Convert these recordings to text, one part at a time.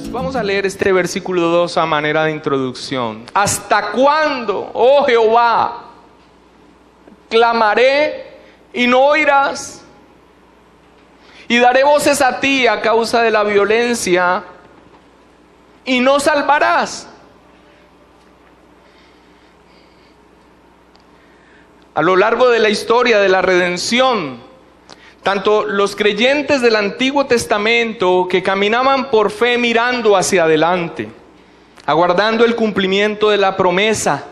hermanos, vamos a leer este versículo 2 a manera de introducción. ¿Hasta cuándo, oh Jehová, clamaré y no oirás? Y daré voces a ti a causa de la violencia y no salvarás. A lo largo de la historia de la redención, tanto los creyentes del Antiguo Testamento que caminaban por fe mirando hacia adelante, aguardando el cumplimiento de la promesa,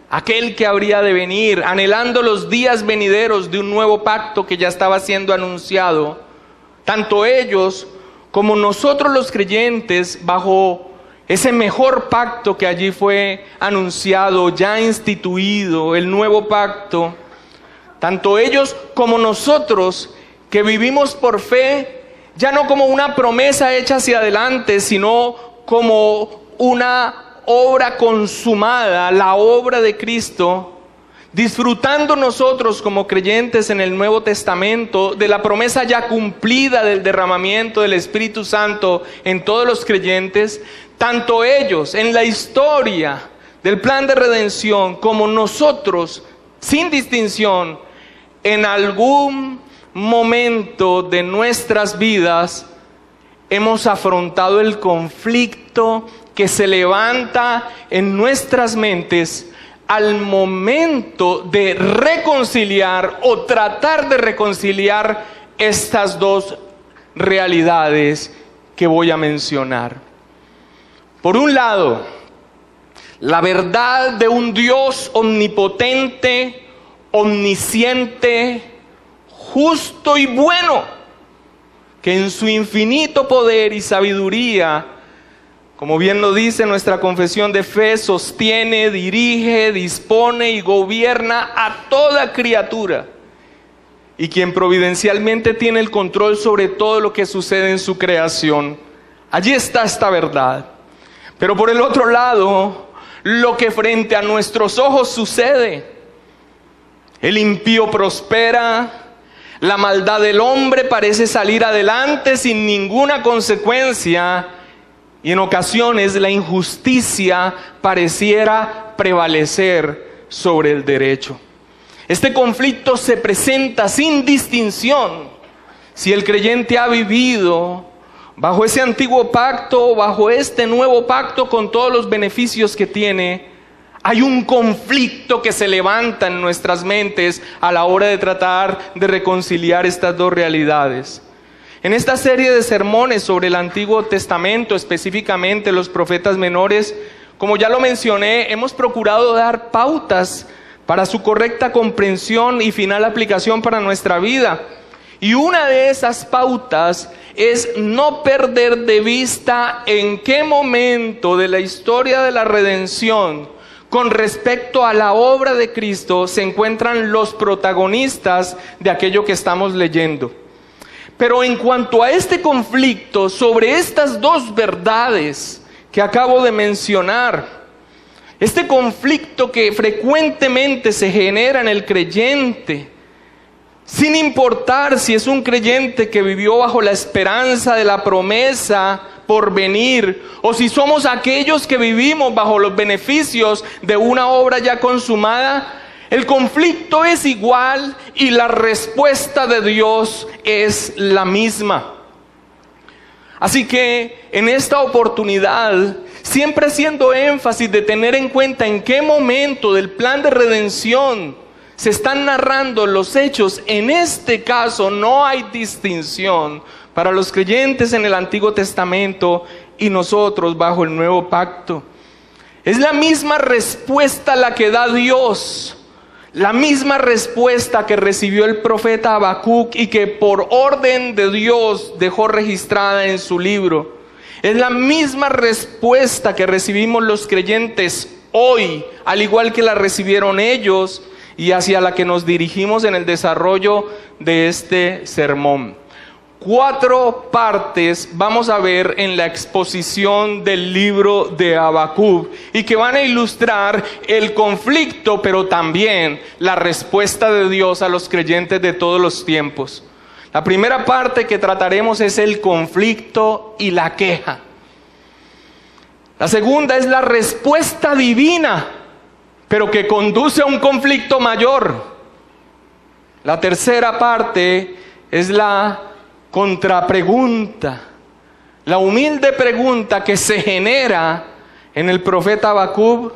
aquel que habría de venir, anhelando los días venideros de un nuevo pacto que ya estaba siendo anunciado, tanto ellos como nosotros los creyentes, bajo ese mejor pacto que allí fue anunciado, ya instituido, el nuevo pacto, tanto ellos como nosotros que vivimos por fe, ya no como una promesa hecha hacia adelante, sino como una obra consumada, la obra de Cristo, disfrutando nosotros como creyentes en el Nuevo Testamento de la promesa ya cumplida del derramamiento del Espíritu Santo en todos los creyentes, tanto ellos en la historia del plan de redención como nosotros, sin distinción, en algún momento de nuestras vidas hemos afrontado el conflicto que se levanta en nuestras mentes al momento de reconciliar o tratar de reconciliar estas dos realidades que voy a mencionar. Por un lado, la verdad de un Dios omnipotente, omnisciente, justo y bueno, que en su infinito poder y sabiduría, como bien lo dice nuestra confesión de fe, sostiene, dirige, dispone y gobierna a toda criatura, y quien providencialmente tiene el control sobre todo lo que sucede en su creación. Allí está esta verdad. Pero por el otro lado, lo que frente a nuestros ojos sucede: el impío prospera, la maldad del hombre parece salir adelante sin ninguna consecuencia, y en ocasiones la injusticia pareciera prevalecer sobre el derecho. Este conflicto se presenta sin distinción si el creyente ha vivido bajo ese antiguo pacto o bajo este nuevo pacto con todos los beneficios que tiene. Hay un conflicto que se levanta en nuestras mentes a la hora de tratar de reconciliar estas dos realidades. En esta serie de sermones sobre el Antiguo Testamento, específicamente los profetas menores, como ya lo mencioné, hemos procurado dar pautas para su correcta comprensión y final aplicación para nuestra vida. Y una de esas pautas es no perder de vista en qué momento de la historia de la redención, con respecto a la obra de Cristo, se encuentran los protagonistas de aquello que estamos leyendo. Pero en cuanto a este conflicto sobre estas dos verdades que acabo de mencionar, este conflicto que frecuentemente se genera en el creyente, sin importar si es un creyente que vivió bajo la esperanza de la promesa por venir, o si somos aquellos que vivimos bajo los beneficios de una obra ya consumada, el conflicto es igual y la respuesta de Dios es la misma. Así que en esta oportunidad, siempre haciendo énfasis de tener en cuenta en qué momento del plan de redención se están narrando los hechos, en este caso no hay distinción para los creyentes en el Antiguo Testamento y nosotros bajo el Nuevo Pacto. Es la misma respuesta la que da Dios, la misma respuesta que recibió el profeta Habacuc y que por orden de Dios dejó registrada en su libro. Es la misma respuesta que recibimos los creyentes hoy, al igual que la recibieron ellos, y hacia la que nos dirigimos en el desarrollo de este sermón. 4 partes vamos a ver en la exposición del libro de Habacuc y que van a ilustrar el conflicto, pero también la respuesta de Dios a los creyentes de todos los tiempos. La primera parte que trataremos es el conflicto y la queja. La segunda es la respuesta divina, pero que conduce a un conflicto mayor. La tercera parte es la contrapregunta, la humilde pregunta que se genera en el profeta Habacuc.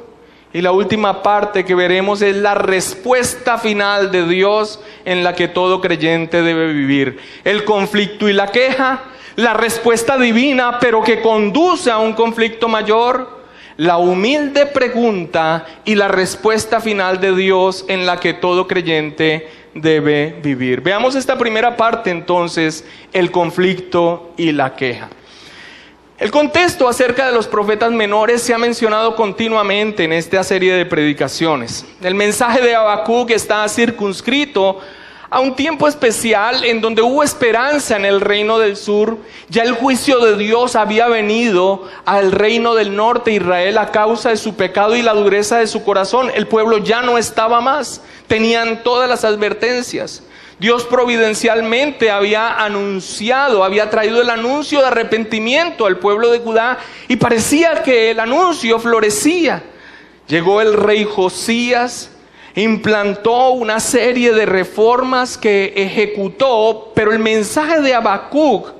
Y la última parte que veremos es la respuesta final de Dios en la que todo creyente debe vivir. El conflicto y la queja, la respuesta divina, pero que conduce a un conflicto mayor, la humilde pregunta y la respuesta final de Dios en la que todo creyente debe vivir. Veamos esta primera parte entonces, el conflicto y la queja. El contexto acerca de los profetas menores se ha mencionado continuamente en esta serie de predicaciones. El mensaje de Habacuc está circunscrito a un tiempo especial en donde hubo esperanza en el reino del sur. Ya el juicio de Dios había venido al reino del norte, Israel, a causa de su pecado y la dureza de su corazón. El pueblo ya no estaba más, tenían todas las advertencias. Dios providencialmente había traído el anuncio de arrepentimiento al pueblo de Judá y parecía que el anuncio florecía. Llegó el rey Josías, implantó una serie de reformas que ejecutó, pero el mensaje de Habacuc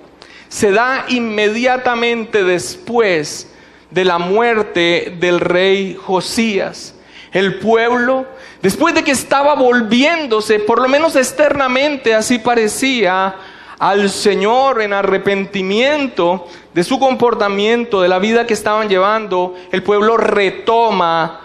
se da inmediatamente después de la muerte del rey Josías. El pueblo, después de que estaba volviéndose, por lo menos externamente así parecía, al Señor en arrepentimiento de su comportamiento, de la vida que estaban llevando, el pueblo retoma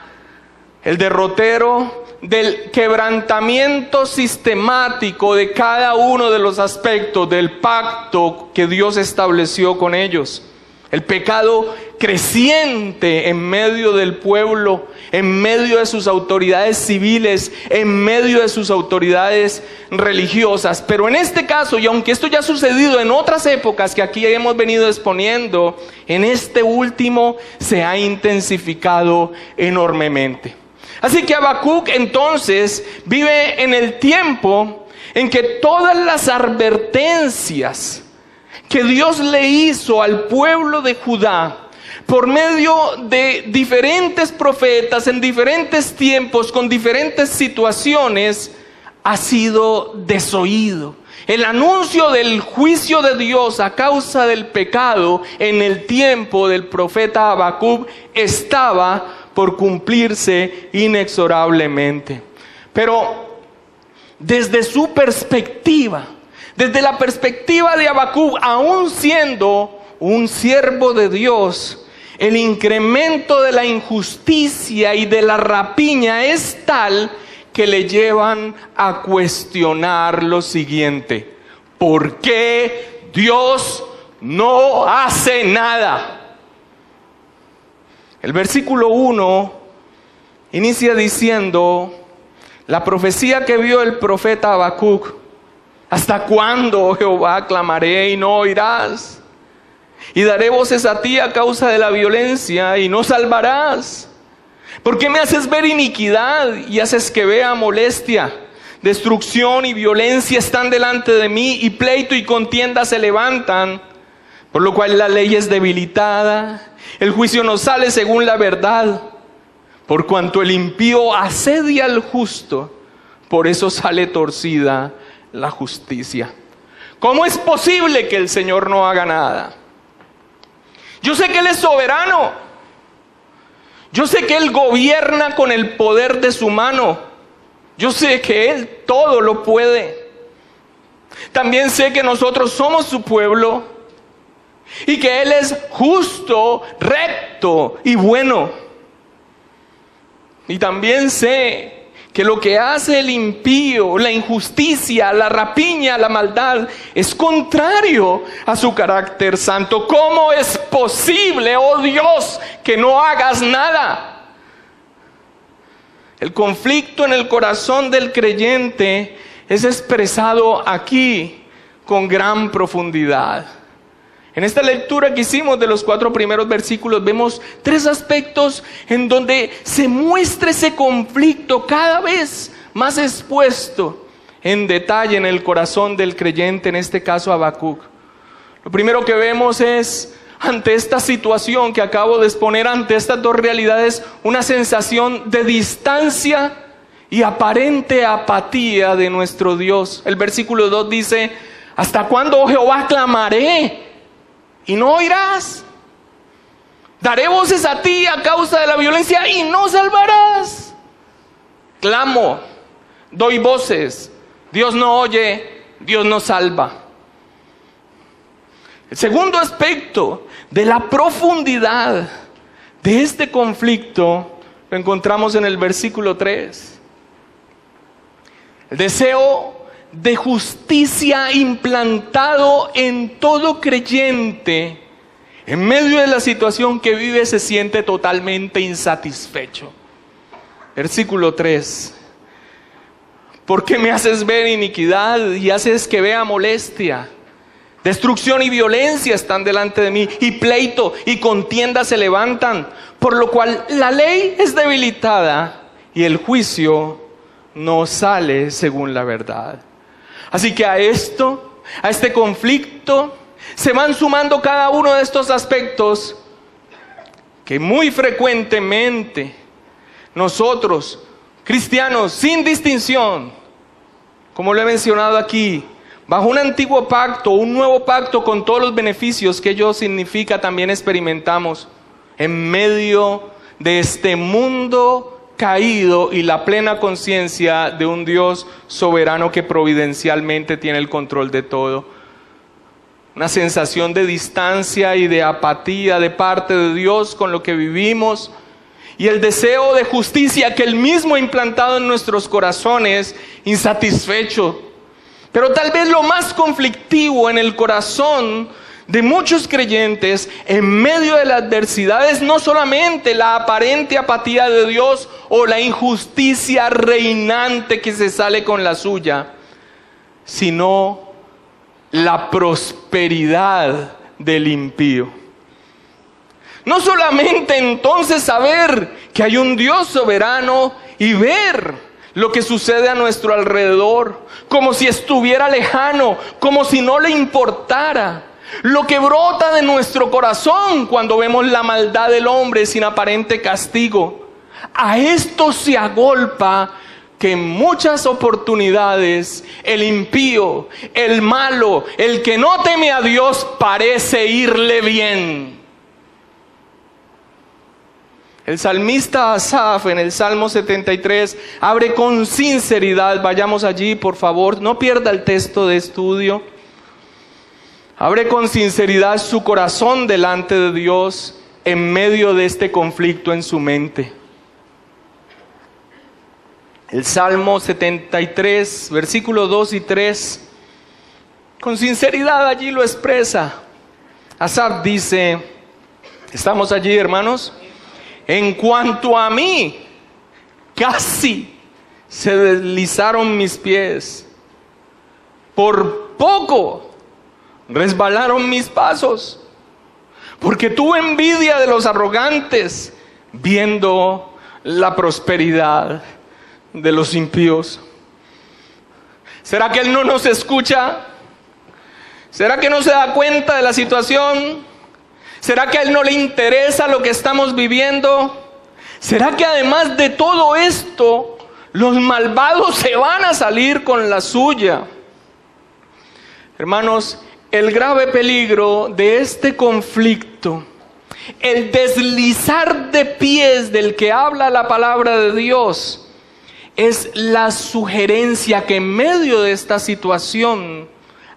el derrotero del quebrantamiento sistemático de cada uno de los aspectos del pacto que Dios estableció con ellos. El pecado creciente en medio del pueblo, en medio de sus autoridades civiles, en medio de sus autoridades religiosas. Pero en este caso, y aunque esto ya ha sucedido en otras épocas que aquí hemos venido exponiendo, en este último se ha intensificado enormemente. Así que Habacuc entonces vive en el tiempo en que todas las advertencias que Dios le hizo al pueblo de Judá por medio de diferentes profetas en diferentes tiempos, con diferentes situaciones, ha sido desoído. El anuncio del juicio de Dios a causa del pecado en el tiempo del profeta Habacuc estaba por cumplirse inexorablemente. Pero desde su perspectiva, desde la perspectiva de Habacuc, aún siendo un siervo de Dios, el incremento de la injusticia y de la rapiña es tal que le llevan a cuestionar lo siguiente: ¿por qué Dios no hace nada? El versículo 1 inicia diciendo la profecía que vio el profeta Habacuc: ¿hasta cuándo, oh Jehová, clamaré y no oirás? Y daré voces a ti a causa de la violencia y no salvarás. ¿Por qué me haces ver iniquidad y haces que vea molestia? Destrucción y violencia están delante de mí, y pleito y contienda se levantan, por lo cual la ley es debilitada, el juicio no sale según la verdad. Por cuanto el impío asedia al justo, por eso sale torcida la justicia. ¿Cómo es posible que el Señor no haga nada? Yo sé que Él es soberano. Yo sé que Él gobierna con el poder de su mano. Yo sé que Él todo lo puede. También sé que nosotros somos su pueblo y que Él es justo, recto y bueno. Y también sé que lo que hace el impío, la injusticia, la rapiña, la maldad, es contrario a su carácter santo. ¿Cómo es posible, oh Dios, que no hagas nada? El conflicto en el corazón del creyente es expresado aquí con gran profundidad. En esta lectura que hicimos de los 4 primeros versículos vemos 3 aspectos en donde se muestra ese conflicto cada vez más expuesto en detalle en el corazón del creyente, en este caso Habacuc. Lo primero que vemos es ante esta situación que acabo de exponer, ante estas dos realidades, una sensación de distancia y aparente apatía de nuestro Dios. El versículo 2 dice: ¿hasta cuándo, oh Jehová, clamaré y no oirás? Daré voces a ti a causa de la violencia y no salvarás. Clamo, doy voces, Dios no oye, Dios no salva. El segundo aspecto de la profundidad de este conflicto lo encontramos en el versículo 3. El deseo de justicia implantado en todo creyente, en medio de la situación que vive, se siente totalmente insatisfecho. Versículo 3. ¿Por qué me haces ver iniquidad y haces que vea molestia? Destrucción y violencia están delante de mí, y pleito y contienda se levantan, por lo cual la ley es debilitada y el juicio no sale según la verdad. Así que a este conflicto, se van sumando cada uno de estos aspectos que muy frecuentemente nosotros, cristianos sin distinción, como lo he mencionado aquí, bajo un antiguo pacto, un nuevo pacto con todos los beneficios que ello significa, también experimentamos en medio de este mundo caído y la plena conciencia de un Dios soberano que providencialmente tiene el control de todo. Una sensación de distancia y de apatía de parte de Dios con lo que vivimos, y el deseo de justicia que Él mismo ha implantado en nuestros corazones, insatisfecho. Pero tal vez lo más conflictivo en el corazón de muchos creyentes en medio de las adversidades, no solamente la aparente apatía de Dios o la injusticia reinante que se sale con la suya, sino la prosperidad del impío. No solamente entonces saber que hay un Dios soberano y ver lo que sucede a nuestro alrededor como si estuviera lejano, como si no le importara. Lo que brota de nuestro corazón cuando vemos la maldad del hombre sin aparente castigo. A esto se agolpa que en muchas oportunidades el impío, el malo, el que no teme a Dios, parece irle bien. El salmista Asaf en el Salmo 73 abre con sinceridad, vayamos allí por favor, no pierda el texto de estudio. Abre con sinceridad su corazón delante de Dios en medio de este conflicto en su mente. El Salmo 73, versículos 2 y 3, con sinceridad allí lo expresa. Asaf dice, ¿estamos allí, hermanos? En cuanto a mí, casi se deslizaron mis pies. Por poco resbalaron mis pasos, porque tuve envidia de los arrogantes, viendo la prosperidad de los impíos. ¿Será que Él no nos escucha? ¿Será que no se da cuenta de la situación? ¿Será que a Él no le interesa lo que estamos viviendo? ¿Será que además de todo esto, los malvados se van a salir con la suya? Hermanos, el grave peligro de este conflicto, el deslizar de pies del que habla la palabra de Dios, es la sugerencia que en medio de esta situación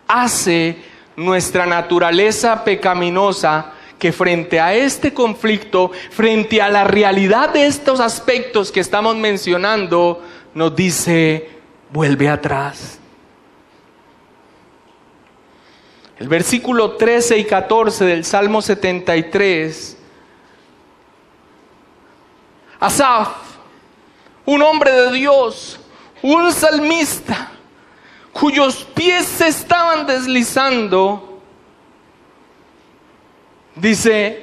hace nuestra naturaleza pecaminosa, que frente a este conflicto, frente a la realidad de estos aspectos que estamos mencionando, nos dice, vuelve atrás. El versículo 13 y 14 del Salmo 73, Asaf, un hombre de Dios, un salmista, cuyos pies se estaban deslizando, dice,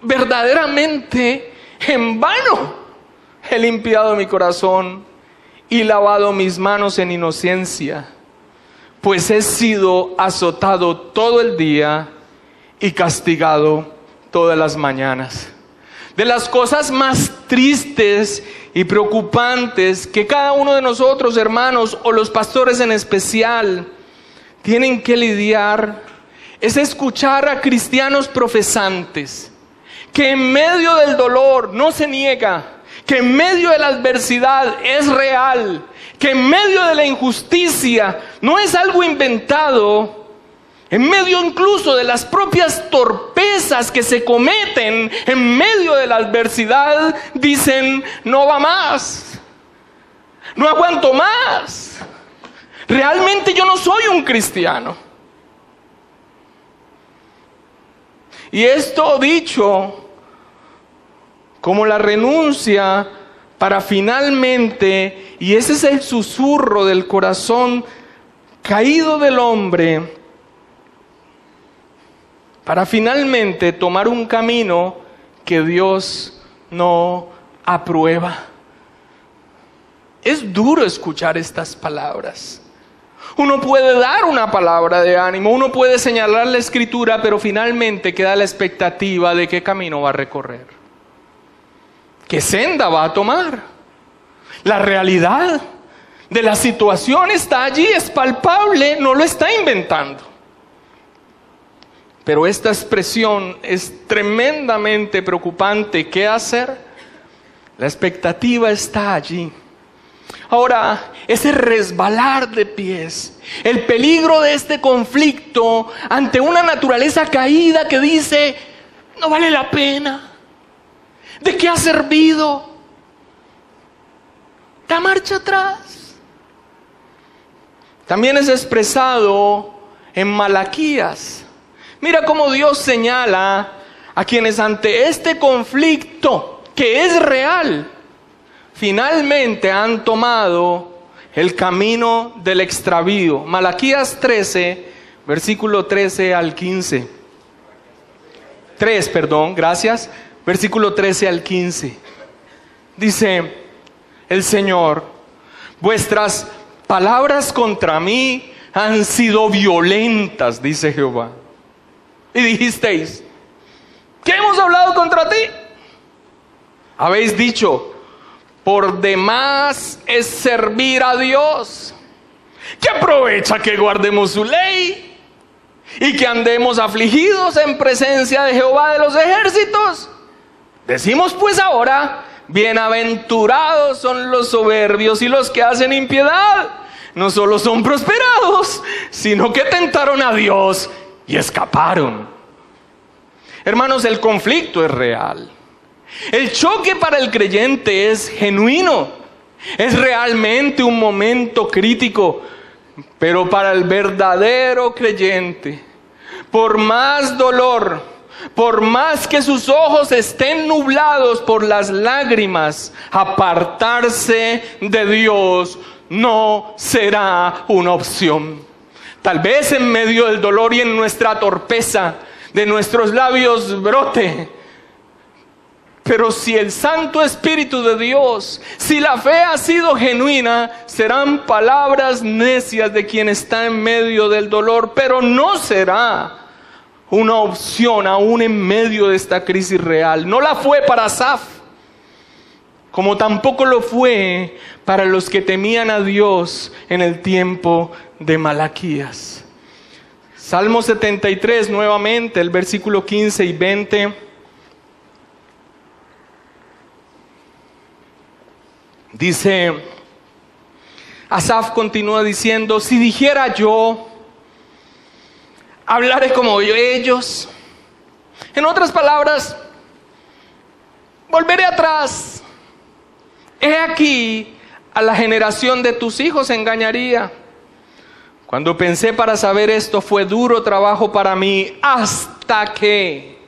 verdaderamente en vano he limpiado mi corazón y lavado mis manos en inocencia, pues he sido azotado todo el día y castigado todas las mañanas. De las cosas más tristes y preocupantes que cada uno de nosotros, hermanos, o los pastores en especial, tienen que lidiar, es escuchar a cristianos profesantes que en medio del dolor no se niega, que en medio de la adversidad es real, que en medio de la injusticia no es algo inventado, en medio incluso de las propias torpezas que se cometen en medio de la adversidad, dicen: no va más, no aguanto más, realmente yo no soy un cristiano. Y esto dicho como la renuncia para finalmente, y ese es el susurro del corazón caído del hombre, para finalmente tomar un camino que Dios no aprueba. Es duro escuchar estas palabras. Uno puede dar una palabra de ánimo, uno puede señalar la escritura, pero finalmente queda la expectativa de qué camino va a recorrer, qué senda va a tomar. La realidad de la situación está allí, es palpable, no lo está inventando. Pero esta expresión es tremendamente preocupante. ¿Qué hacer? La expectativa está allí. Ahora, ese resbalar de pies, el peligro de este conflicto ante una naturaleza caída que dice: no vale la pena, ¿de qué ha servido? Da marcha atrás. También es expresado en Malaquías. Mira cómo Dios señala a quienes ante este conflicto que es real, finalmente han tomado el camino del extravío. Malaquías 13, versículo 13 al 15. 3, perdón, gracias. Versículo 13 al 15. Dice el Señor: vuestras palabras contra mí han sido violentas, dice Jehová. Y dijisteis: ¿qué hemos hablado contra ti? Habéis dicho: por demás es servir a Dios. ¿Qué aprovecha que guardemos su ley y que andemos afligidos en presencia de Jehová de los ejércitos? Decimos pues ahora: bienaventurados son los soberbios y los que hacen impiedad. No solo son prosperados, sino que tentaron a Dios y escaparon. Hermanos, el conflicto es real. El choque para el creyente es genuino. Es realmente un momento crítico. Pero para el verdadero creyente, por más dolor, por más que sus ojos estén nublados por las lágrimas, apartarse de Dios no será una opción. Tal vez en medio del dolor y en nuestra torpeza, de nuestros labios brote. Pero si el Santo Espíritu de Dios, si la fe ha sido genuina, serán palabras necias de quien está en medio del dolor, pero no será una opción aún en medio de esta crisis real. No la fue para Asaf, como tampoco lo fue para los que temían a Dios en el tiempo de Malaquías. Salmo 73, nuevamente, el versículo 15 y 20. Dice, Asaf continúa diciendo: si dijera yo, hablaré como ellos. En otras palabras, volveré atrás. He aquí, a la generación de tus hijos engañaría. Cuando pensé para saber esto, fue duro trabajo para mí, hasta que,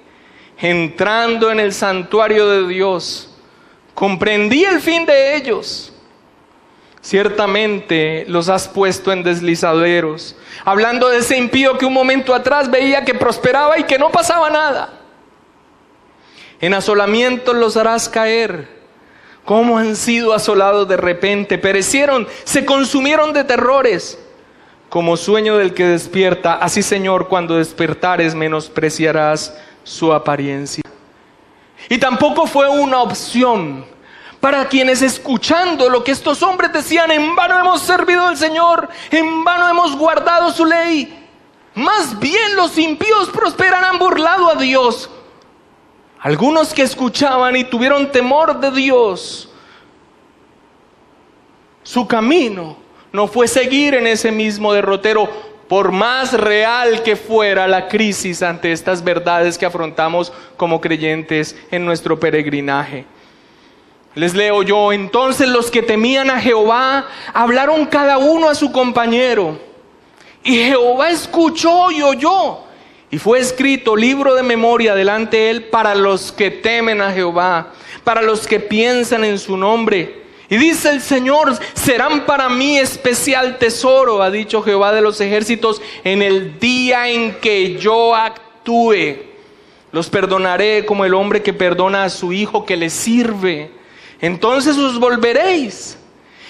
entrando en el santuario de Dios, comprendí el fin de ellos. Ciertamente los has puesto en deslizaderos. Hablando de ese impío que un momento atrás veía que prosperaba y que no pasaba nada. En asolamientos los harás caer. ¿Cómo han sido asolados de repente? Perecieron, se consumieron de terrores. como sueño del que despierta, así, Señor, cuando despertares menospreciarás su apariencia. Y tampoco fue una opción para quienes, escuchando lo que estos hombres decían: en vano hemos servido al Señor, en vano hemos guardado su ley. Más bien los impíos prosperan, han burlado a Dios. Algunos que escuchaban y tuvieron temor de Dios, su camino no fue seguir en ese mismo derrotero, por más real que fuera la crisis ante estas verdades que afrontamos como creyentes en nuestro peregrinaje. Les leo yo: entonces los que temían a Jehová hablaron cada uno a su compañero, y Jehová escuchó y oyó, y fue escrito libro de memoria delante de él para los que temen a Jehová, para los que piensan en su nombre. Y dice el Señor: serán para mí especial tesoro, ha dicho Jehová de los ejércitos, en el día en que yo actúe. Los perdonaré como el hombre que perdona a su hijo que le sirve. Entonces os volveréis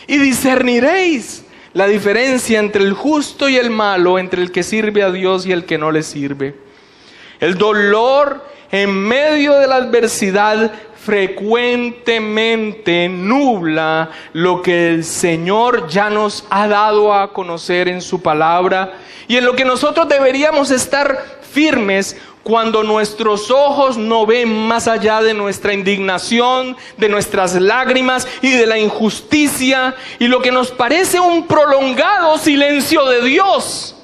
y discerniréis la diferencia entre el justo y el malo, entre el que sirve a Dios y el que no le sirve. El dolor en medio de la adversidad frecuentemente nubla lo que el Señor ya nos ha dado a conocer en su palabra, y en lo que nosotros deberíamos estar firmes cuando nuestros ojos no ven más allá de nuestra indignación, de nuestras lágrimas y de la injusticia y lo que nos parece un prolongado silencio de Dios.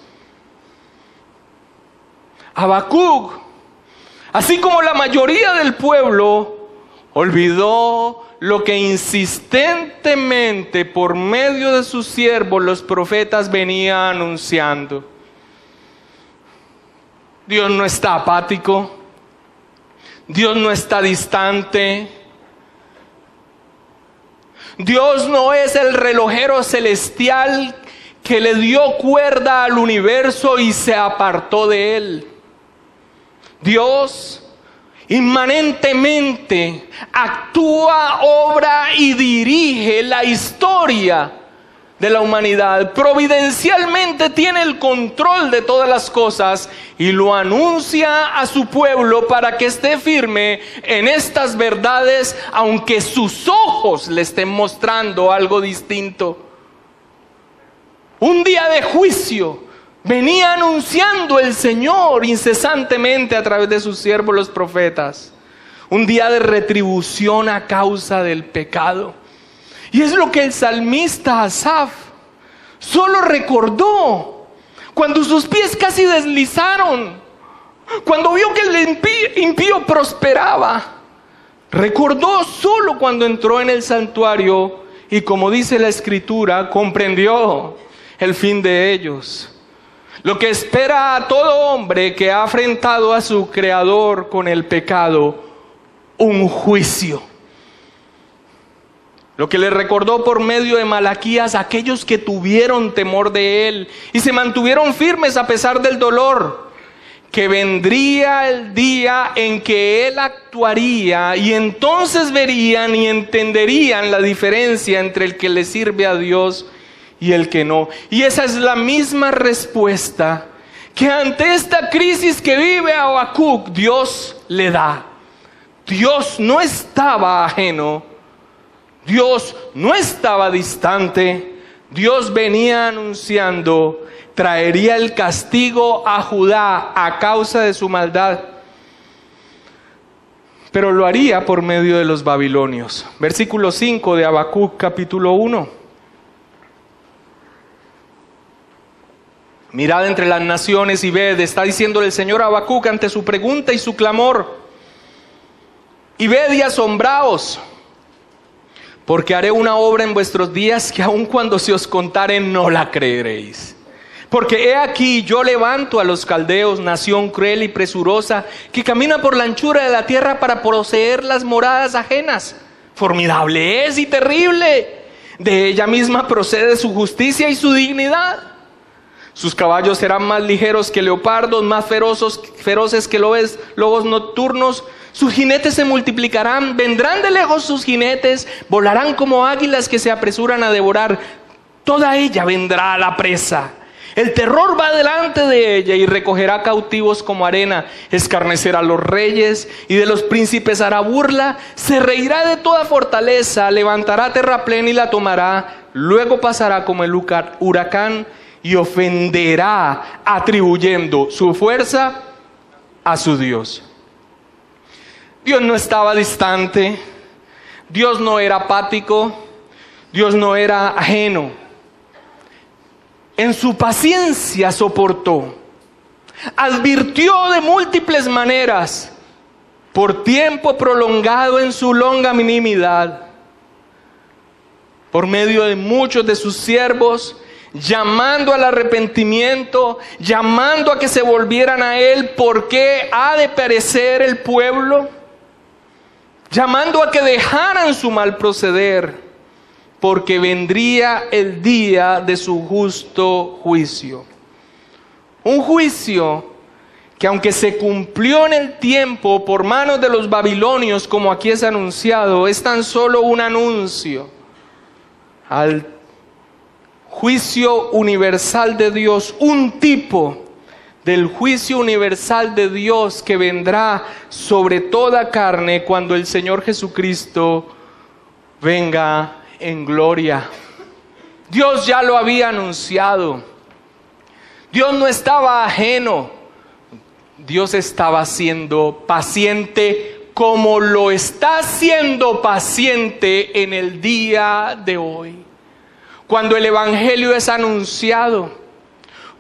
Habacuc, así como la mayoría del pueblo, olvidó lo que insistentemente por medio de sus siervos los profetas venían anunciando. Dios no está apático, Dios no está distante, Dios no es el relojero celestial que le dio cuerda al universo y se apartó de él. Dios inmanentemente actúa, obra y dirige la historia de la humanidad. Providencialmente tiene el control de todas las cosas y lo anuncia a su pueblo para que esté firme en estas verdades, aunque sus ojos le estén mostrando algo distinto. Un día de juicio venía anunciando el Señor incesantemente a través de sus siervos los profetas. Un día de retribución a causa del pecado. Y es lo que el salmista Asaf solo recordó cuando sus pies casi deslizaron, cuando vio que el impío prosperaba. Recordó solo cuando entró en el santuario y, como dice la Escritura, comprendió el fin de ellos. Lo que espera a todo hombre que ha afrentado a su Creador con el pecado: un juicio. Lo que le recordó por medio de Malaquías a aquellos que tuvieron temor de él y se mantuvieron firmes a pesar del dolor, que vendría el día en que él actuaría y entonces verían y entenderían la diferencia entre el que le sirve a Dios y el que no. Y esa es la misma respuesta que ante esta crisis que vive Habacuc Dios le da. Dios no estaba ajeno, Dios no estaba distante. Dios venía anunciando, traería el castigo a Judá a causa de su maldad, pero lo haría por medio de los babilonios. Versículo 5 de Habacuc capítulo 1. Mirad entre las naciones y ved, está diciendo el Señor a Habacuc ante su pregunta y su clamor. Y ved y asombraos, porque haré una obra en vuestros días que aun cuando se os contare no la creeréis. Porque he aquí yo levanto a los caldeos, nación cruel y presurosa, que camina por la anchura de la tierra para poseer las moradas ajenas. Formidable es y terrible. De ella misma procede su justicia y su dignidad. Sus caballos serán más ligeros que leopardos, más feroces que lobos nocturnos. Sus jinetes se multiplicarán, vendrán de lejos sus jinetes, volarán como águilas que se apresuran a devorar. Toda ella vendrá a la presa. El terror va delante de ella y recogerá cautivos como arena, escarnecerá a los reyes y de los príncipes hará burla, se reirá de toda fortaleza, levantará terraplén y la tomará, luego pasará como el huracán y ofenderá, atribuyendo su fuerza a su Dios. Dios no estaba distante, Dios no era apático, Dios no era ajeno. En su paciencia soportó, advirtió de múltiples maneras, por tiempo prolongado en su longanimidad, por medio de muchos de sus siervos, llamando al arrepentimiento, llamando a que se volvieran a Él, porque ha de perecer el pueblo, llamando a que dejaran su mal proceder, porque vendría el día de su justo juicio. Un juicio que, aunque se cumplió en el tiempo por manos de los babilonios, como aquí es anunciado, es tan solo un anuncio al juicio universal de Dios, un tipo del juicio universal de Dios que vendrá sobre toda carne cuando el Señor Jesucristo venga en gloria. Dios ya lo había anunciado. Dios no estaba ajeno. Dios estaba siendo paciente como lo está siendo paciente en el día de hoy. Cuando el evangelio es anunciado,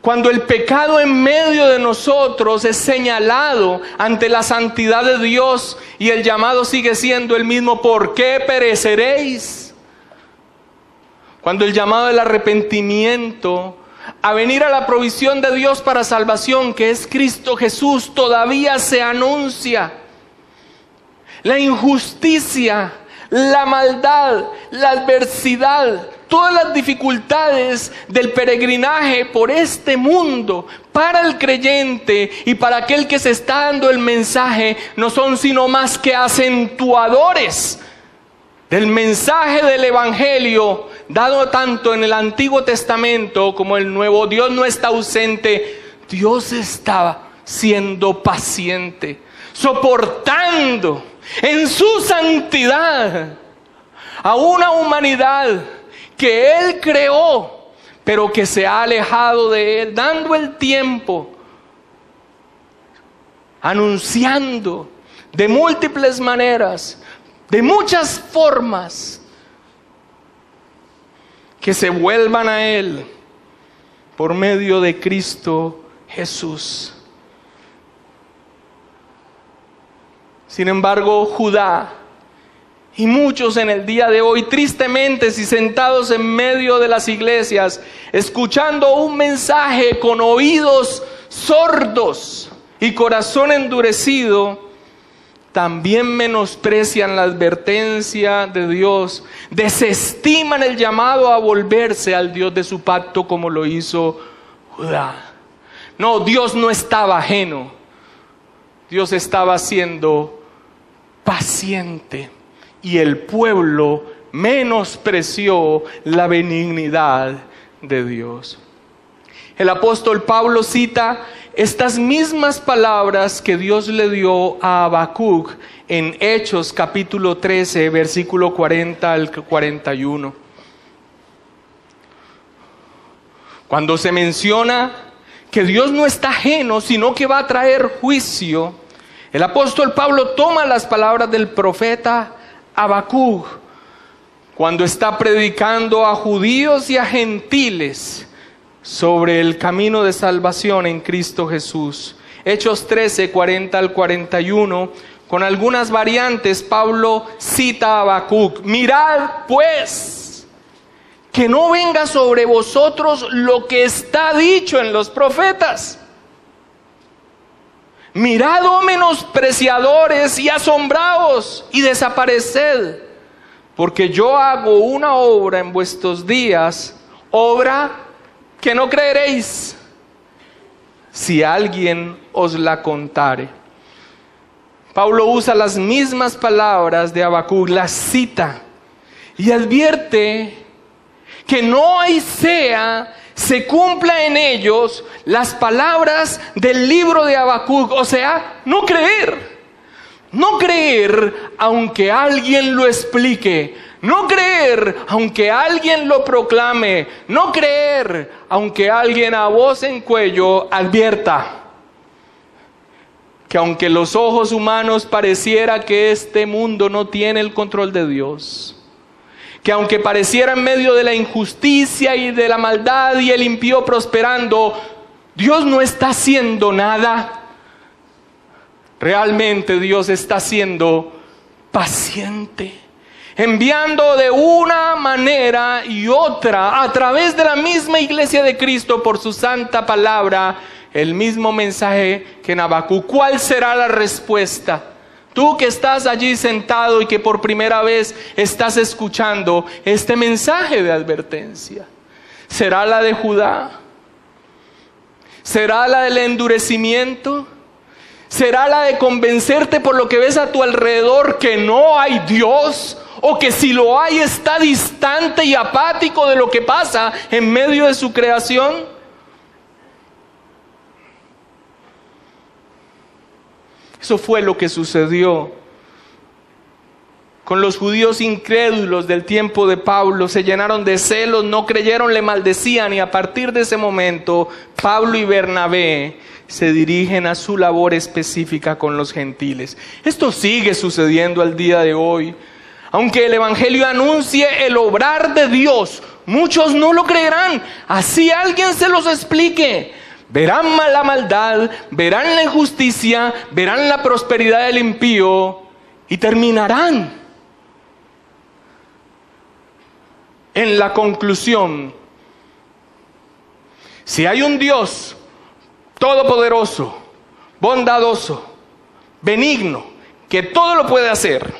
cuando el pecado en medio de nosotros es señalado ante la santidad de Dios y el llamado sigue siendo el mismo: ¿por qué pereceréis? Cuando el llamado del arrepentimiento a venir a la provisión de Dios para salvación, que es Cristo Jesús, todavía se anuncia. La injusticia, la maldad, la adversidad, todas las dificultades del peregrinaje por este mundo para el creyente y para aquel que se está dando el mensaje no son sino más que acentuadores del mensaje del evangelio dado tanto en el Antiguo Testamento como el Nuevo. Dios no está ausente, Dios estaba siendo paciente, soportando en su santidad a una humanidad que Él creó, pero que se ha alejado de Él, dando el tiempo, anunciando de múltiples maneras, de muchas formas, que se vuelvan a Él por medio de Cristo Jesús. Sin embargo, Judá y muchos en el día de hoy, tristemente, si sentados en medio de las iglesias, escuchando un mensaje con oídos sordos y corazón endurecido, también menosprecian la advertencia de Dios, desestiman el llamado a volverse al Dios de su pacto como lo hizo Judá. No, Dios no estaba ajeno, Dios estaba siendo paciente y el pueblo menospreció la benignidad de Dios. El apóstol Pablo cita estas mismas palabras que Dios le dio a Habacuc en Hechos capítulo 13, versículo 40 al 41. Cuando se menciona que Dios no está ajeno, sino que va a traer juicio, el apóstol Pablo toma las palabras del profeta Habacuc cuando está predicando a judíos y a gentiles sobre el camino de salvación en Cristo Jesús. Hechos 13, 40 al 41, con algunas variantes, Pablo cita a Habacuc: mirad pues, que no venga sobre vosotros lo que está dicho en los profetas. Mirad, oh menospreciadores, y asombraos y desapareced, porque yo hago una obra en vuestros días, obra que no creeréis, si alguien os la contare. Pablo usa las mismas palabras de Habacuc, las cita y advierte que no hay sea se cumpla en ellos las palabras del libro de Habacuc, o sea, no creer. No creer aunque alguien lo explique, no creer aunque alguien lo proclame, no creer aunque alguien a voz en cuello advierta que aunque los ojos humanos pareciera que este mundo no tiene el control de Dios, que aunque pareciera en medio de la injusticia y de la maldad y el impío prosperando, Dios no está haciendo nada. Realmente Dios está siendo paciente, enviando de una manera y otra, a través de la misma iglesia de Cristo, por su santa palabra, el mismo mensaje que en Habacuc. ¿Cuál será la respuesta? Tú que estás allí sentado y que por primera vez estás escuchando este mensaje de advertencia. ¿Será la de Judá? ¿Será la del endurecimiento? ¿Será la de convencerte por lo que ves a tu alrededor que no hay Dios? ¿O que si lo hay está distante y apático de lo que pasa en medio de su creación? Eso fue lo que sucedió con los judíos incrédulos del tiempo de Pablo. Se llenaron de celos, no creyeron, le maldecían, y a partir de ese momento Pablo y Bernabé se dirigen a su labor específica con los gentiles. Esto sigue sucediendo al día de hoy. Aunque el evangelio anuncie el obrar de Dios, muchos no lo creerán, así alguien se los explique. Verán la maldad, verán la injusticia, verán la prosperidad del impío y terminarán en la conclusión: si hay un Dios todopoderoso, bondadoso, benigno, que todo lo puede hacer,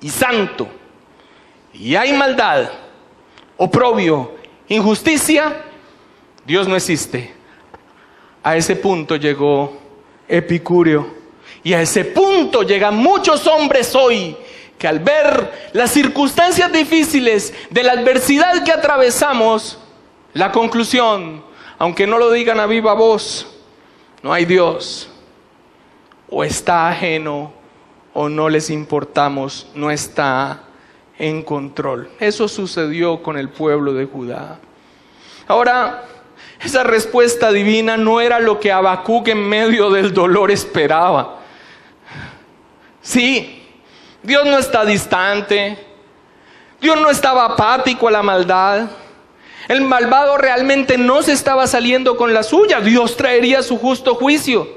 y santo, y hay maldad, oprobio, injusticia, Dios no existe. A ese punto llegó Epicúreo, y a ese punto llegan muchos hombres hoy, que al ver las circunstancias difíciles de la adversidad que atravesamos, la conclusión, aunque no lo digan a viva voz: no hay Dios, o está ajeno, o no les importamos, no está en control. Eso sucedió con el pueblo de Judá. Ahora, esa respuesta divina no era lo que Habacuc en medio del dolor esperaba. Sí, Dios no está distante, Dios no estaba apático a la maldad. El malvado realmente no se estaba saliendo con la suya, Dios traería su justo juicio.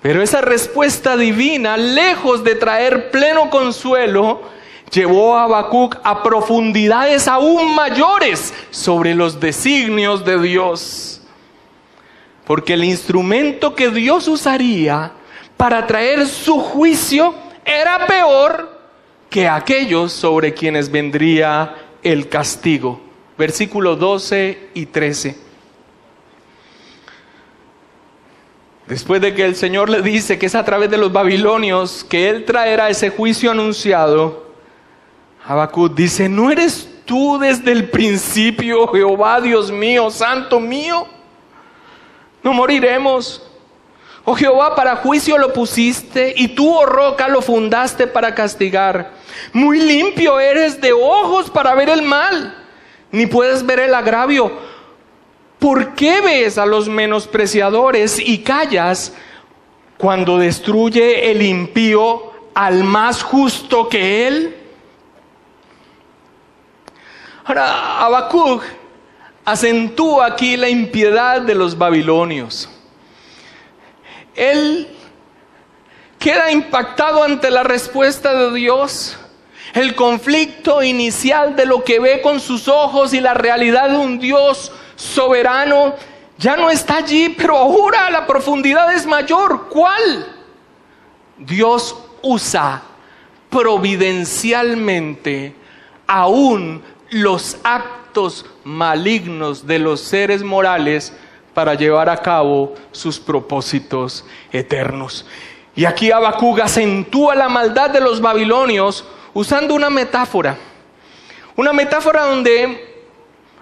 Pero esa respuesta divina, lejos de traer pleno consuelo, llevó a Habacuc a profundidades aún mayores sobre los designios de Dios. Porque el instrumento que Dios usaría para traer su juicio era peor que aquellos sobre quienes vendría el castigo. Versículos 12 y 13. Después de que el Señor le dice que es a través de los babilonios que Él traerá ese juicio anunciado, Habacuc dice: ¿no eres tú desde el principio, Jehová Dios mío, santo mío? No moriremos. Oh Jehová, para juicio lo pusiste, y tú, oh roca, lo fundaste para castigar. Muy limpio eres de ojos para ver el mal, ni puedes ver el agravio. ¿Por qué ves a los menospreciadores y callas cuando destruye el impío al más justo que él? Ahora, Habacuc acentúa aquí la impiedad de los babilonios. Él queda impactado ante la respuesta de Dios. El conflicto inicial de lo que ve con sus ojos y la realidad de un Dios soberano ya no está allí, pero ahora la profundidad es mayor. ¿Cuál? Dios usa providencialmente aún los actos malignos de los seres morales para llevar a cabo sus propósitos eternos. Y aquí Habacuc acentúa la maldad de los babilonios usando una metáfora donde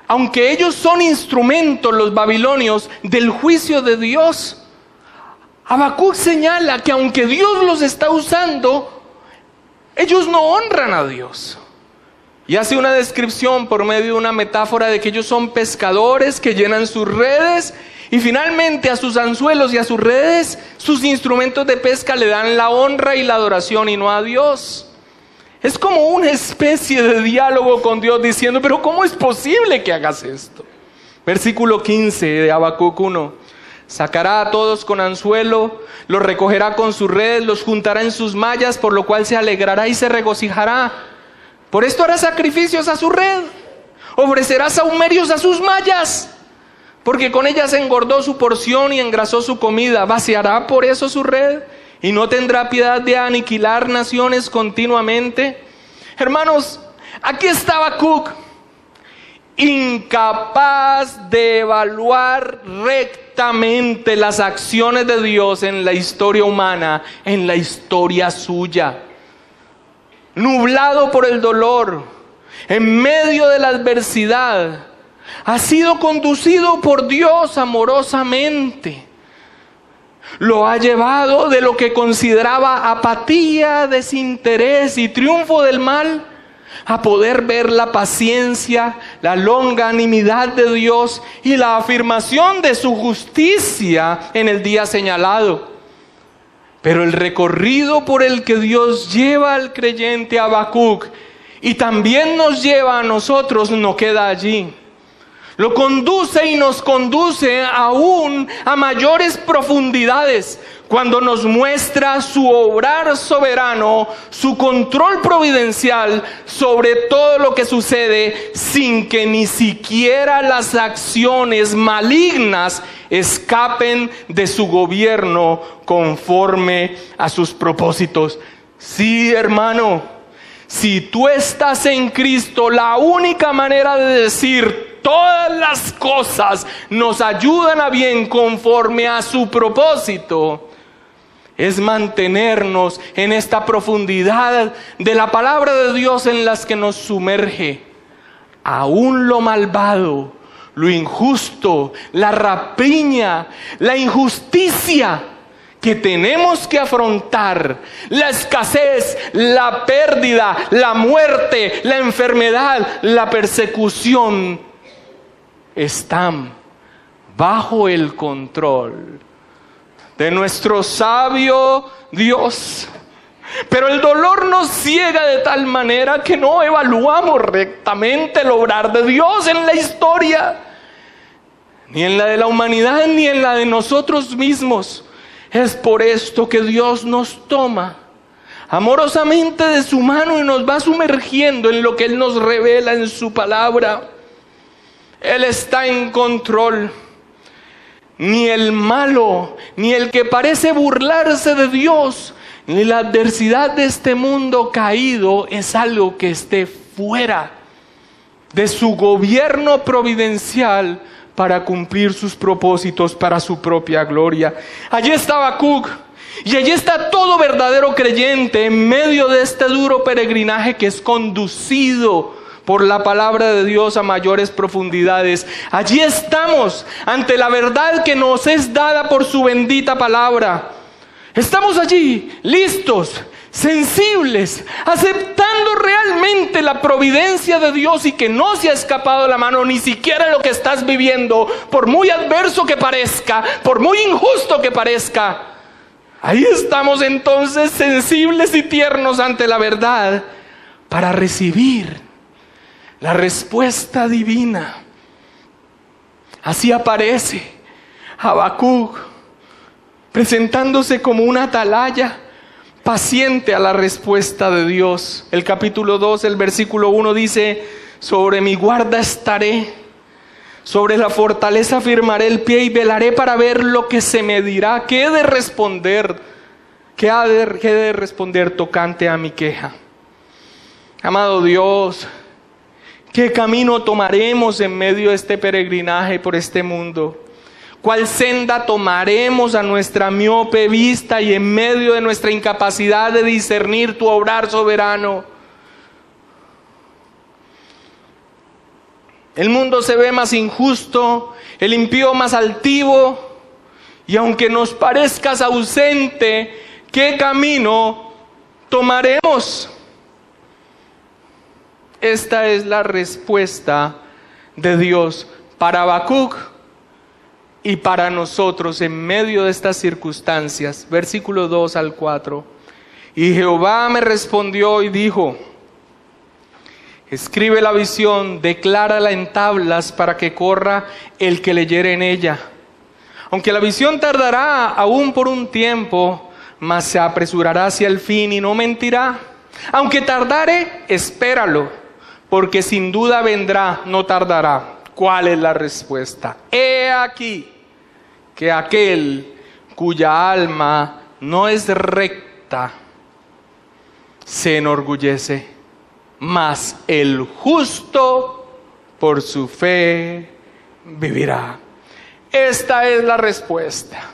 aunque ellos son instrumentos, los babilonios, del juicio de Dios, Habacuc señala que aunque Dios los está usando, ellos no honran a Dios. Y hace una descripción por medio de una metáfora de que ellos son pescadores que llenan sus redes y finalmente a sus anzuelos y a sus redes, sus instrumentos de pesca le dan la honra y la adoración y no a Dios. Es como una especie de diálogo con Dios diciendo, pero ¿cómo es posible que hagas esto? Versículo 15 de Habacuc 1. Sacará a todos con anzuelo, los recogerá con su red, los juntará en sus mallas, por lo cual se alegrará y se regocijará. Por esto hará sacrificios a su red, ofrecerá sahumerios a sus mallas, porque con ellas engordó su porción y engrasó su comida. Vaciará por eso su red y no tendrá piedad de aniquilar naciones continuamente. Hermanos, aquí está Habacuc, incapaz de evaluar rectamente las acciones de Dios en la historia humana, en la historia suya. Nublado por el dolor, en medio de la adversidad, ha sido conducido por Dios amorosamente. Lo ha llevado de lo que consideraba apatía, desinterés y triunfo del mal, a poder ver la paciencia, la longanimidad de Dios y la afirmación de su justicia en el día señalado. Pero el recorrido por el que Dios lleva al creyente Habacuc y también nos lleva a nosotros no queda allí. Lo conduce y nos conduce aún a mayores profundidades cuando nos muestra su obrar soberano, su control providencial sobre todo lo que sucede sin que ni siquiera las acciones malignas escapen de su gobierno conforme a sus propósitos. Sí, hermano, si tú estás en Cristo, la única manera de decir todas las cosas nos ayudan a bien conforme a su propósito es mantenernos en esta profundidad de la palabra de Dios en las que nos sumerge. Aún lo malvado, lo injusto, la rapiña, la injusticia que tenemos que afrontar, la escasez, la pérdida, la muerte, la enfermedad, la persecución, están bajo el control de nuestro sabio Dios. Pero el dolor nos ciega de tal manera que no evaluamos rectamente el obrar de Dios en la historia, ni en la de la humanidad, ni en la de nosotros mismos. Es por esto que Dios nos toma amorosamente de su mano y nos va sumergiendo en lo que Él nos revela en su palabra. Él está en control. Ni el malo, ni el que parece burlarse de Dios, ni la adversidad de este mundo caído es algo que esté fuera de su gobierno providencial para cumplir sus propósitos para su propia gloria. Allí está Habacuc, y allí está todo verdadero creyente en medio de este duro peregrinaje que es conducido por la palabra de Dios a mayores profundidades. Allí estamos ante la verdad que nos es dada por su bendita palabra. Estamos allí listos, sensibles, aceptando realmente la providencia de Dios y que no se ha escapado de la mano ni siquiera lo que estás viviendo, por muy adverso que parezca, por muy injusto que parezca. Ahí estamos entonces sensibles y tiernos ante la verdad para recibir la respuesta divina. Así aparece Habacuc, presentándose como una atalaya paciente a la respuesta de Dios. El capítulo 2, el versículo 1 dice: sobre mi guarda estaré, sobre la fortaleza firmaré el pie y velaré para ver lo que se me dirá. ¿Qué he de responder? ¿Qué he de responder tocante a mi queja? Amado Dios, ¿qué camino tomaremos en medio de este peregrinaje por este mundo? ¿Cuál senda tomaremos a nuestra miope vista y en medio de nuestra incapacidad de discernir tu obrar soberano? El mundo se ve más injusto, el impío más altivo, y aunque nos parezcas ausente, ¿qué camino tomaremos? Esta es la respuesta de Dios para Habacuc y para nosotros en medio de estas circunstancias. Versículo 2 al 4. Y Jehová me respondió y dijo: escribe la visión, declárala en tablas para que corra el que leyere en ella. Aunque la visión tardará aún por un tiempo, mas se apresurará hacia el fin y no mentirá. Aunque tardare, espéralo, porque sin duda vendrá, no tardará. ¿Cuál es la respuesta? He aquí que aquel cuya alma no es recta se enorgullece, mas el justo por su fe vivirá. Esta es la respuesta.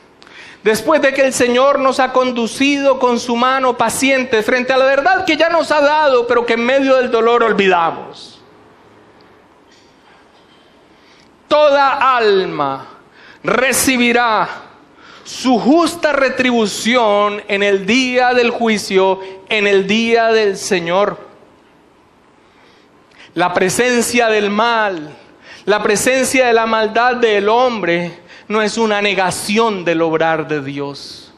Después de que el Señor nos ha conducido con su mano paciente frente a la verdad que ya nos ha dado, pero que en medio del dolor olvidamos. Toda alma recibirá su justa retribución en el día del juicio, en el día del Señor. La presencia del mal, la presencia de la maldad del hombre no es una negación del obrar de Dios.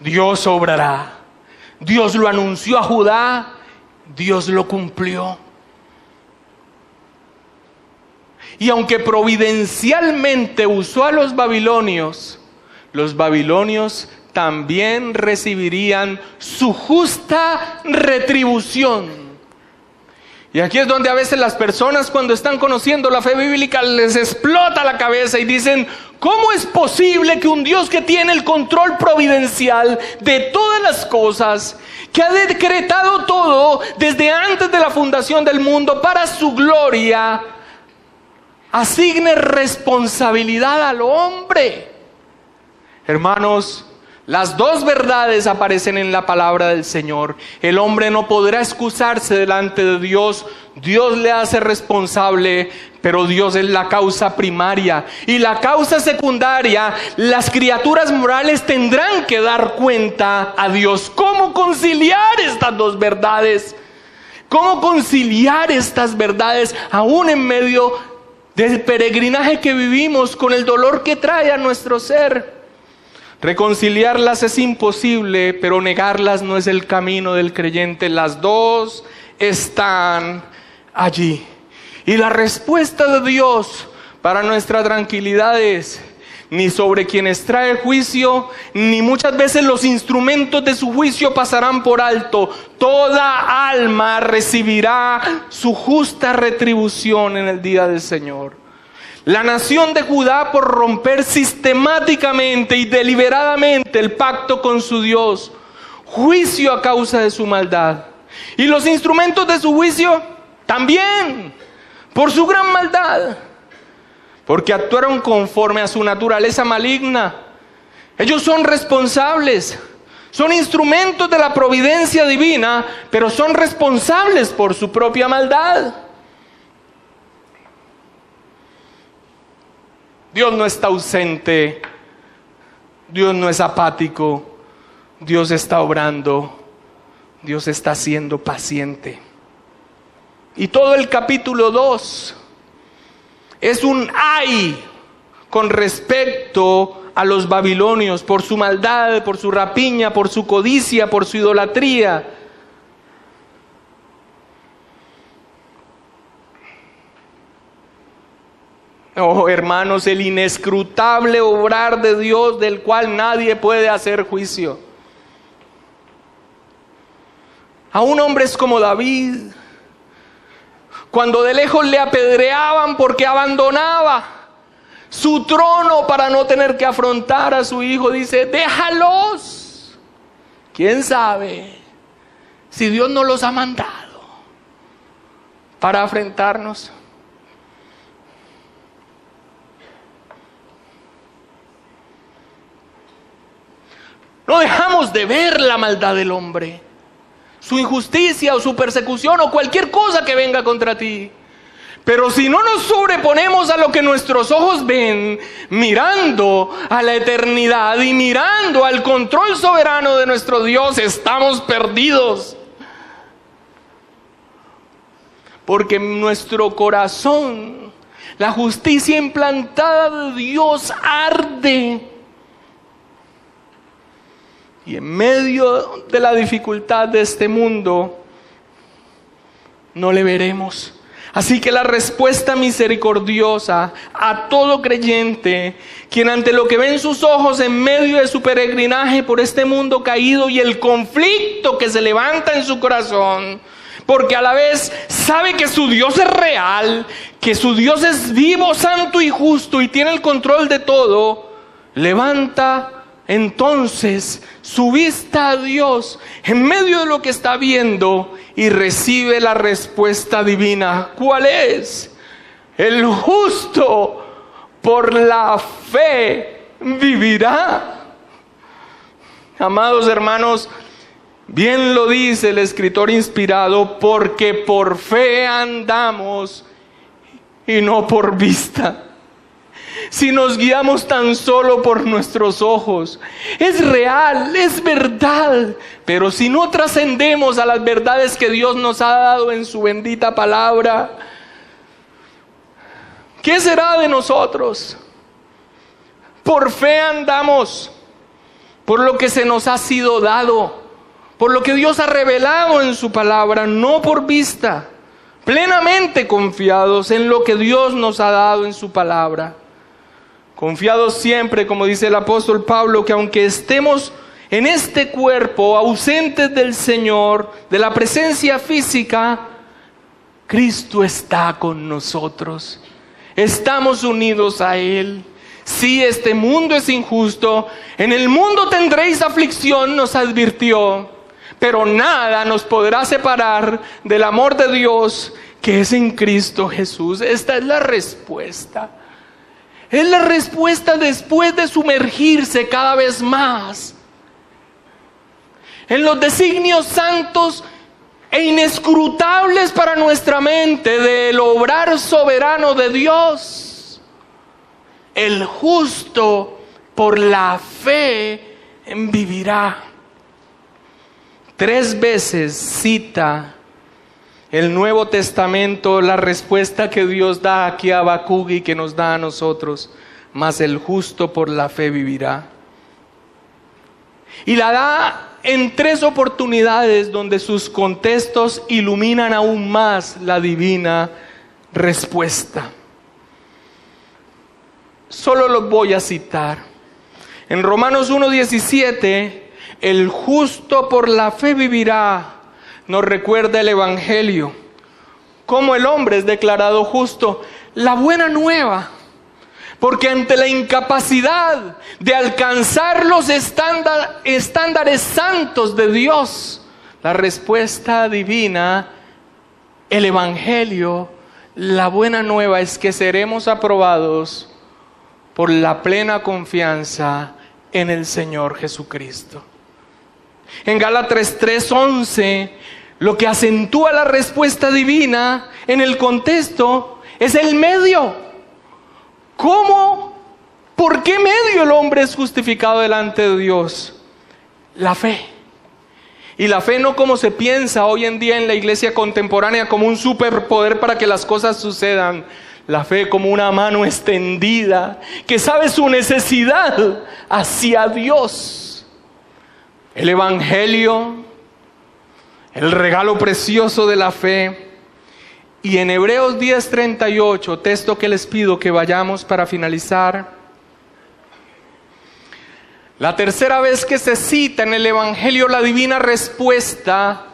Dios obrará. Dios lo anunció a Judá, Dios lo cumplió. Y aunque providencialmente usó a los babilonios también recibirían su justa retribución. Y aquí es donde a veces las personas, cuando están conociendo la fe bíblica, les explota la cabeza y dicen: ¿cómo es posible que un Dios que tiene el control providencial de todas las cosas, que ha decretado todo desde antes de la fundación del mundo para su gloria, asigne responsabilidad al hombre? Hermanos, las dos verdades aparecen en la palabra del Señor. El hombre no podrá excusarse delante de Dios. Dios le hace responsable, pero Dios es la causa primaria. Y la causa secundaria, las criaturas morales tendrán que dar cuenta a Dios. ¿Cómo conciliar estas dos verdades? ¿Cómo conciliar estas verdades aún en medio del peregrinaje que vivimos, con el dolor que trae a nuestro ser? Reconciliarlas es imposible, pero negarlas no es el camino del creyente. Las dos están allí. Y la respuesta de Dios para nuestra tranquilidad es: ni sobre quienes trae juicio, ni muchas veces los instrumentos de su juicio pasarán por alto. Toda alma recibirá su justa retribución en el día del Señor. La nación de Judá, por romper sistemáticamente y deliberadamente el pacto con su Dios, juicio a causa de su maldad. Y los instrumentos de su juicio también, por su gran maldad, porque actuaron conforme a su naturaleza maligna. Ellos son responsables, son instrumentos de la providencia divina, pero son responsables por su propia maldad. Dios no está ausente, Dios no es apático, Dios está obrando, Dios está siendo paciente. Y todo el capítulo 2 es un ay con respecto a los babilonios, por su maldad, por su rapiña, por su codicia, por su idolatría. Oh, hermanos, el inescrutable obrar de Dios, del cual nadie puede hacer juicio. Aún hombres como David, cuando de lejos le apedreaban porque abandonaba su trono para no tener que afrontar a su hijo, dice: déjalos. ¿Quién sabe si Dios no los ha mandado para afrentarnos? No dejamos de ver la maldad del hombre, su injusticia o su persecución o cualquier cosa que venga contra ti. Pero si no nos sobreponemos a lo que nuestros ojos ven, mirando a la eternidad y mirando al control soberano de nuestro Dios, estamos perdidos. Porque en nuestro corazón la justicia implantada de Dios arde. Y en medio de la dificultad de este mundo, no le veremos. Así que la respuesta misericordiosa a todo creyente, quien ante lo que ven sus ojos en medio de su peregrinaje por este mundo caído y el conflicto que se levanta en su corazón, porque a la vez sabe que su Dios es real, que su Dios es vivo, santo y justo y tiene el control de todo, levanta entonces su vista a Dios en medio de lo que está viendo y recibe la respuesta divina. ¿Cuál es? El justo por la fe vivirá. Amados hermanos, bien lo dice el escritor inspirado, porque por fe andamos y no por vista. Si nos guiamos tan solo por nuestros ojos, es real, es verdad, pero si no trascendemos a las verdades que Dios nos ha dado en su bendita palabra, ¿qué será de nosotros? Por fe andamos, por lo que se nos ha sido dado, por lo que Dios ha revelado en su palabra, no por vista, plenamente confiados en lo que Dios nos ha dado en su palabra. Confiados siempre, como dice el apóstol Pablo, que aunque estemos en este cuerpo ausentes del Señor, de la presencia física, Cristo está con nosotros. Estamos unidos a Él. Sí, este mundo es injusto. En el mundo tendréis aflicción, nos advirtió, pero nada nos podrá separar del amor de Dios que es en Cristo Jesús. Esta es la respuesta. Es la respuesta después de sumergirse cada vez más en los designios santos e inescrutables para nuestra mente del obrar soberano de Dios. El justo por la fe vivirá. 3 veces cita el Nuevo Testamento la respuesta que Dios da aquí a Habacuc y que nos da a nosotros: mas el justo por la fe vivirá. Y la da en 3 oportunidades donde sus contextos iluminan aún más la divina respuesta. Solo los voy a citar. En Romanos 1:17, el justo por la fe vivirá, nos recuerda el Evangelio, cómo el hombre es declarado justo, la buena nueva, porque ante la incapacidad de alcanzar los estándares santos de Dios, la respuesta divina, el Evangelio, la buena nueva es que seremos aprobados por la plena confianza en el Señor Jesucristo. En Gálatas 3:11, lo que acentúa la respuesta divina en el contexto es el medio. ¿Cómo? ¿Por qué medio el hombre es justificado delante de Dios? La fe. Y la fe no como se piensa hoy en día en la iglesia contemporánea, como un superpoder para que las cosas sucedan. La fe como una mano extendida que sabe su necesidad hacia Dios. El Evangelio, el regalo precioso de la fe. Y en Hebreos 10:38, texto que les pido que vayamos para finalizar. La tercera vez que se cita en el Evangelio la divina respuesta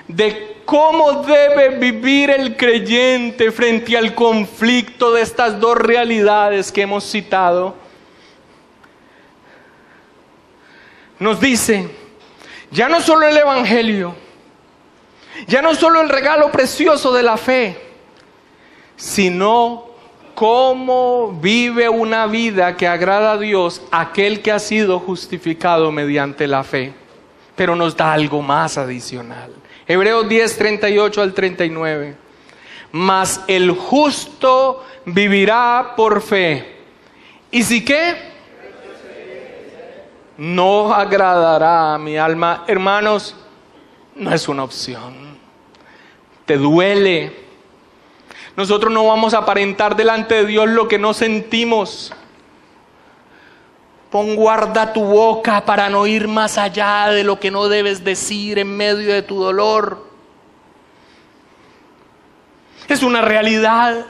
de cómo debe vivir el creyente frente al conflicto de estas 2 realidades que hemos citado. Nos dice, ya no solo el Evangelio, ya no solo el regalo precioso de la fe, sino cómo vive una vida que agrada a Dios aquel que ha sido justificado mediante la fe. Pero nos da algo más adicional. Hebreos 10:38 al 39. mas el justo vivirá por fe. ¿Y si qué? No agradará a mi alma. Hermanos, no es una opción. Te duele. Nosotros no vamos a aparentar delante de Dios lo que no sentimos. Pon guarda tu boca para no ir más allá de lo que no debes decir en medio de tu dolor. Es una realidad.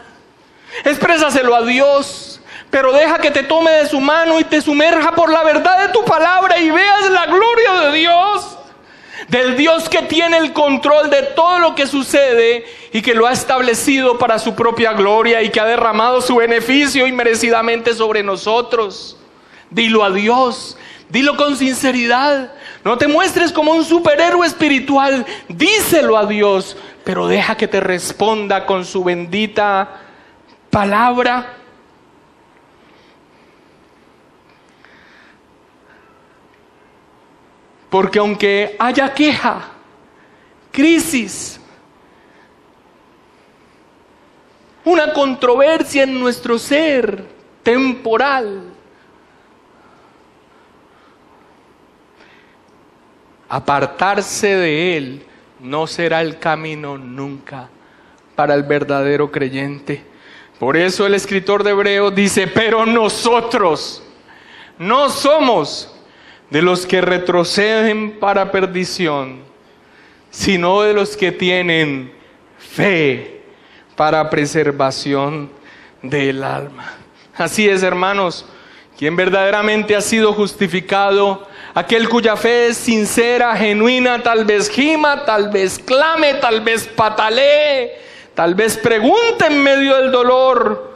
Exprésaselo a Dios, pero deja que te tome de su mano y te sumerja por la verdad de tu palabra y veas la gloria de Dios. Del Dios que tiene el control de todo lo que sucede y que lo ha establecido para su propia gloria y que ha derramado su beneficio inmerecidamente sobre nosotros. Dilo a Dios, dilo con sinceridad. No te muestres como un superhéroe espiritual, díselo a Dios, pero deja que te responda con su bendita palabra. Porque aunque haya queja, crisis, una controversia en nuestro ser temporal, apartarse de Él no será el camino nunca para el verdadero creyente. Por eso el escritor de Hebreos dice, pero nosotros no somos de los que retroceden para perdición, sino de los que tienen fe para preservación del alma. Así es, hermanos, quien verdaderamente ha sido justificado, aquel cuya fe es sincera, genuina, tal vez gima, tal vez clame, tal vez patalee, tal vez pregunte en medio del dolor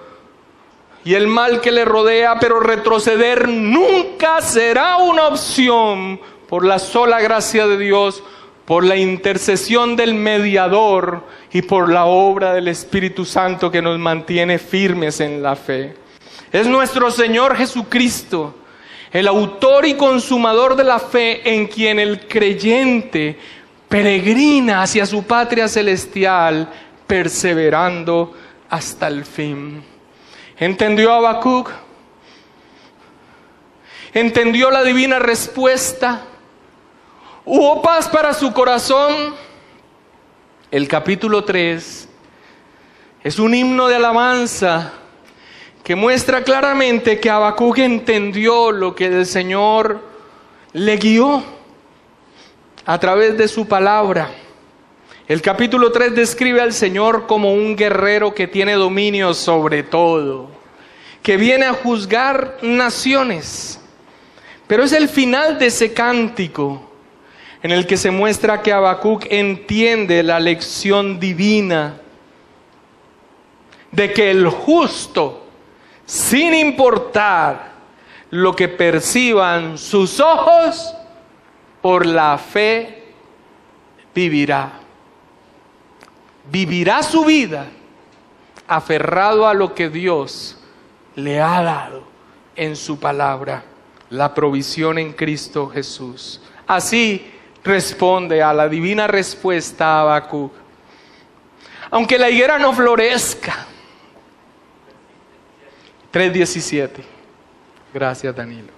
y el mal que le rodea, pero retroceder nunca será una opción por la sola gracia de Dios, por la intercesión del mediador y por la obra del Espíritu Santo que nos mantiene firmes en la fe. Es nuestro Señor Jesucristo, el autor y consumador de la fe, en quien el creyente peregrina hacia su patria celestial, perseverando hasta el fin. ¿Entendió Habacuc? ¿Entendió la divina respuesta? ¿Hubo paz para su corazón? El capítulo 3 es un himno de alabanza que muestra claramente que Habacuc entendió lo que el Señor le guió a través de su palabra. El capítulo 3 describe al Señor como un guerrero que tiene dominio sobre todo, que viene a juzgar naciones. Pero es el final de ese cántico en el que se muestra que Habacuc entiende la lección divina de que el justo, sin importar lo que perciban sus ojos, por la fe vivirá. Vivirá su vida aferrado a lo que Dios le ha dado en su palabra, la provisión en Cristo Jesús. Así responde a la divina respuesta Habacuc. Aunque la higuera no florezca. 3:17. Gracias, Danilo.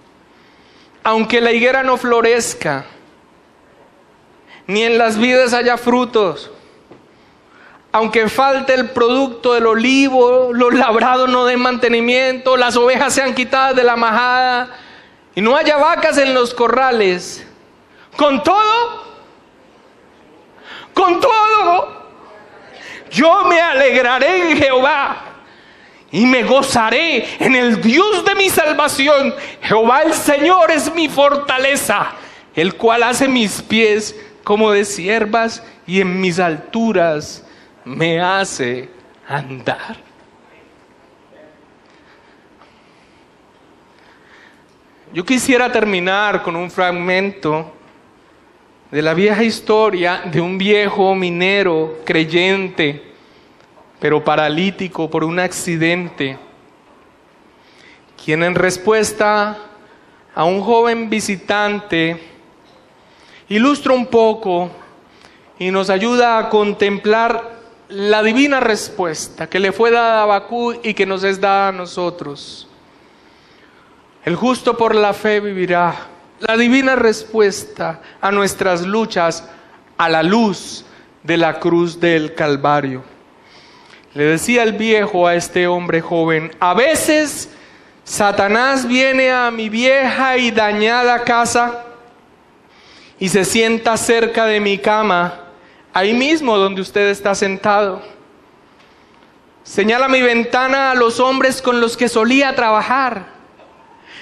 Aunque la higuera no florezca, ni en las vides haya frutos, aunque falte el producto del olivo, los labrados no den mantenimiento, las ovejas sean quitadas de la majada y no haya vacas en los corrales, con todo, yo me alegraré en Jehová y me gozaré en el Dios de mi salvación. Jehová el Señor es mi fortaleza, el cual hace mis pies como de ciervas y en mis alturas me hace andar. Yo quisiera terminar con un fragmento de la vieja historia de un viejo minero creyente, pero paralítico por un accidente, quien en respuesta a un joven visitante ilustra un poco y nos ayuda a contemplar la divina respuesta que le fue dada a Habacuc y que nos es dada a nosotros. El justo por la fe vivirá. La divina respuesta a nuestras luchas a la luz de la cruz del Calvario. Le decía el viejo a este hombre joven: a veces Satanás viene a mi vieja y dañada casa y se sienta cerca de mi cama, ahí mismo donde usted está sentado. Señala mi ventana a los hombres con los que solía trabajar,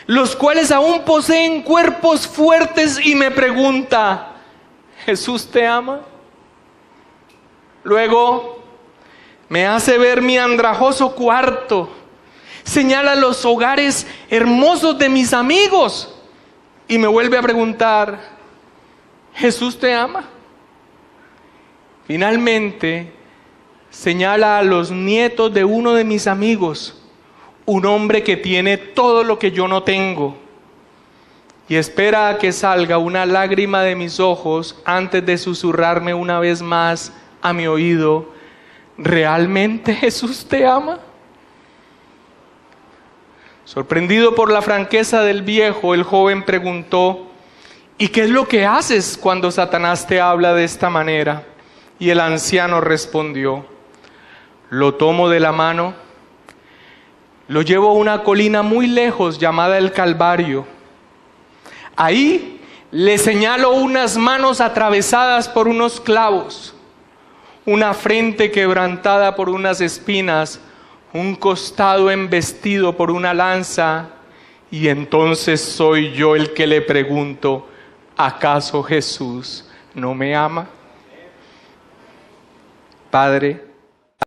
los cuales aún poseen cuerpos fuertes, y me pregunta: ¿Jesús te ama? Luego me hace ver mi andrajoso cuarto, señala los hogares hermosos de mis amigos y me vuelve a preguntar: ¿Jesús te ama? Finalmente señala a los nietos de uno de mis amigos, un hombre que tiene todo lo que yo no tengo, y espera a que salga una lágrima de mis ojos antes de susurrarme una vez más a mi oído: ¿realmente Jesús te ama? Sorprendido por la franqueza del viejo, el joven preguntó: ¿y qué es lo que haces cuando Satanás te habla de esta manera? Y el anciano respondió: lo tomo de la mano, lo llevo a una colina muy lejos llamada el Calvario. Ahí le señalo unas manos atravesadas por unos clavos, una frente quebrantada por unas espinas, un costado embestido por una lanza, y entonces soy yo el que le pregunto: ¿acaso Jesús no me ama? Padre,